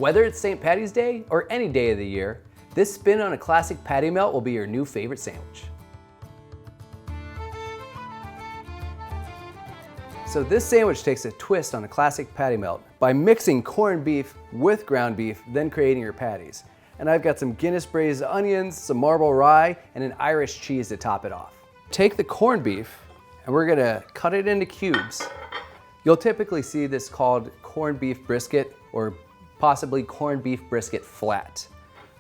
Whether it's St. Patty's Day or any day of the year, this spin on a classic patty melt will be your new favorite sandwich. So this sandwich takes a twist on a classic patty melt by mixing corned beef with ground beef, then creating your patties. And I've got some Guinness braised onions, some marble rye, and an Irish cheese to top it off. Take the corned beef and we're gonna cut it into cubes. You'll typically see this called corned beef brisket or possibly corned beef brisket flat.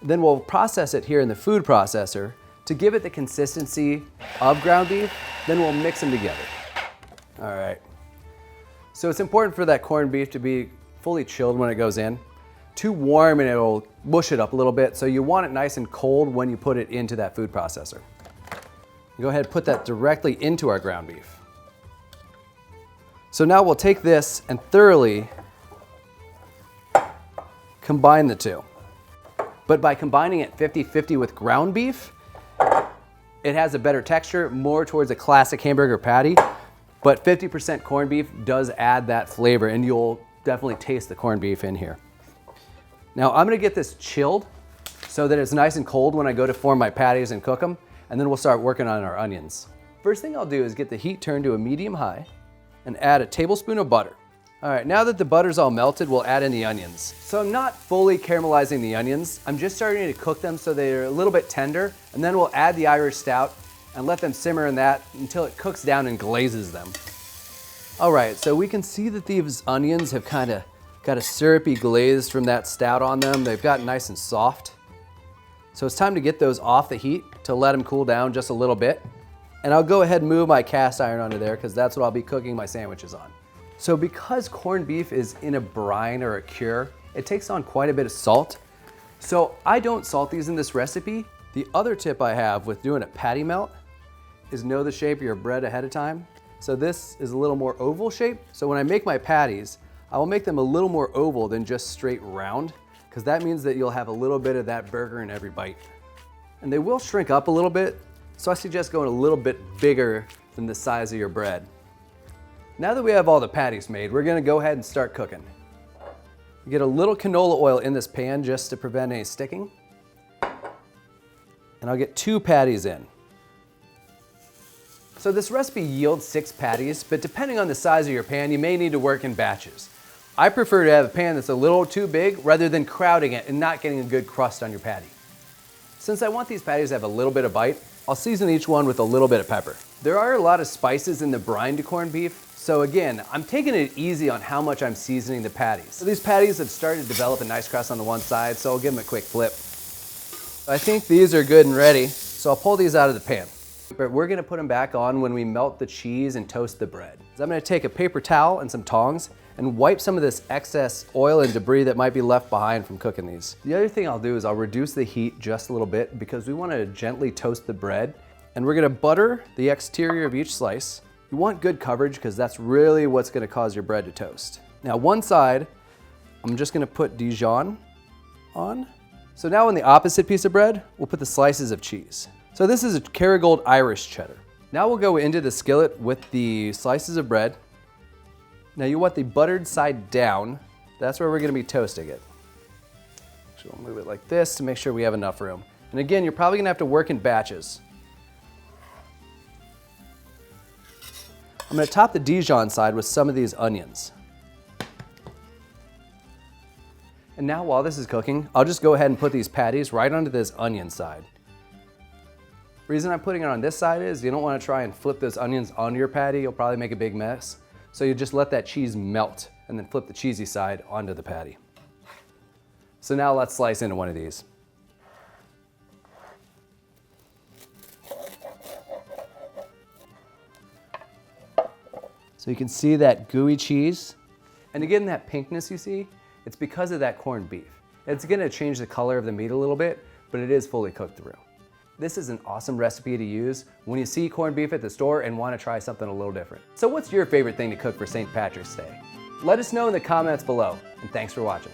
Then we'll process it here in the food processor to give it the consistency of ground beef, then we'll mix them together. All right. So it's important for that corned beef to be fully chilled when it goes in. Too warm and it'll mush it up a little bit, so you want it nice and cold when you put it into that food processor. Go ahead and put that directly into our ground beef. So now we'll take this and thoroughly combine the two. But by combining it 50-50 with ground beef, it has a better texture, more towards a classic hamburger patty. But 50% corned beef does add that flavor, and you'll definitely taste the corned beef in here. Now I'm gonna get this chilled so that it's nice and cold when I go to form my patties and cook them, and then we'll start working on our onions. First thing I'll do is get the heat turned to a medium high and add a tablespoon of butter. All right, now that the butter's all melted, we'll add in the onions. So I'm not fully caramelizing the onions. I'm just starting to cook them so they're a little bit tender, and then we'll add the Irish stout and let them simmer in that until it cooks down and glazes them. All right, so we can see that these onions have kind of got a syrupy glaze from that stout on them. They've gotten nice and soft. So it's time to get those off the heat to let them cool down just a little bit. And I'll go ahead and move my cast iron onto there because that's what I'll be cooking my sandwiches on. So because corned beef is in a brine or a cure, it takes on quite a bit of salt. So I don't salt these in this recipe. The other tip I have with doing a patty melt is know the shape of your bread ahead of time. So this is a little more oval shape. So when I make my patties, I will make them a little more oval than just straight round, because that means that you'll have a little bit of that burger in every bite. And they will shrink up a little bit, so I suggest going a little bit bigger than the size of your bread. Now that we have all the patties made, we're gonna go ahead and start cooking. Get a little canola oil in this pan just to prevent any sticking. And I'll get 2 patties in. So this recipe yields 6 patties, but depending on the size of your pan, you may need to work in batches. I prefer to have a pan that's a little too big rather than crowding it and not getting a good crust on your patty. Since I want these patties to have a little bit of bite, I'll season each one with a little bit of pepper. There are a lot of spices in the brine to corned beef, so again, I'm taking it easy on how much I'm seasoning the patties. So these patties have started to develop a nice crust on the one side, so I'll give them a quick flip. I think these are good and ready, so I'll pull these out of the pan. But we're gonna put them back on when we melt the cheese and toast the bread. So I'm gonna take a paper towel and some tongs and wipe some of this excess oil and debris that might be left behind from cooking these. The other thing I'll do is I'll reduce the heat just a little bit because we wanna gently toast the bread. And we're gonna butter the exterior of each slice. You want good coverage because that's really what's gonna cause your bread to toast. Now one side, I'm just gonna put Dijon on. So now on the opposite piece of bread, we'll put the slices of cheese. So this is a Kerrygold Irish cheddar. Now we'll go into the skillet with the slices of bread. Now you want the buttered side down. That's where we're gonna be toasting it. So we'll move it like this to make sure we have enough room. And again, you're probably gonna have to work in batches. I'm gonna top the Dijon side with some of these onions. And now while this is cooking, I'll just go ahead and put these patties right onto this onion side. The reason I'm putting it on this side is you don't want to try and flip those onions onto your patty. You'll probably make a big mess. So you just let that cheese melt and then flip the cheesy side onto the patty. So now let's slice into one of these. So you can see that gooey cheese. And again, that pinkness you see, it's because of that corned beef. It's gonna change the color of the meat a little bit, but it is fully cooked through. This is an awesome recipe to use when you see corned beef at the store and want to try something a little different. So what's your favorite thing to cook for St. Patrick's Day? Let us know in the comments below, and thanks for watching.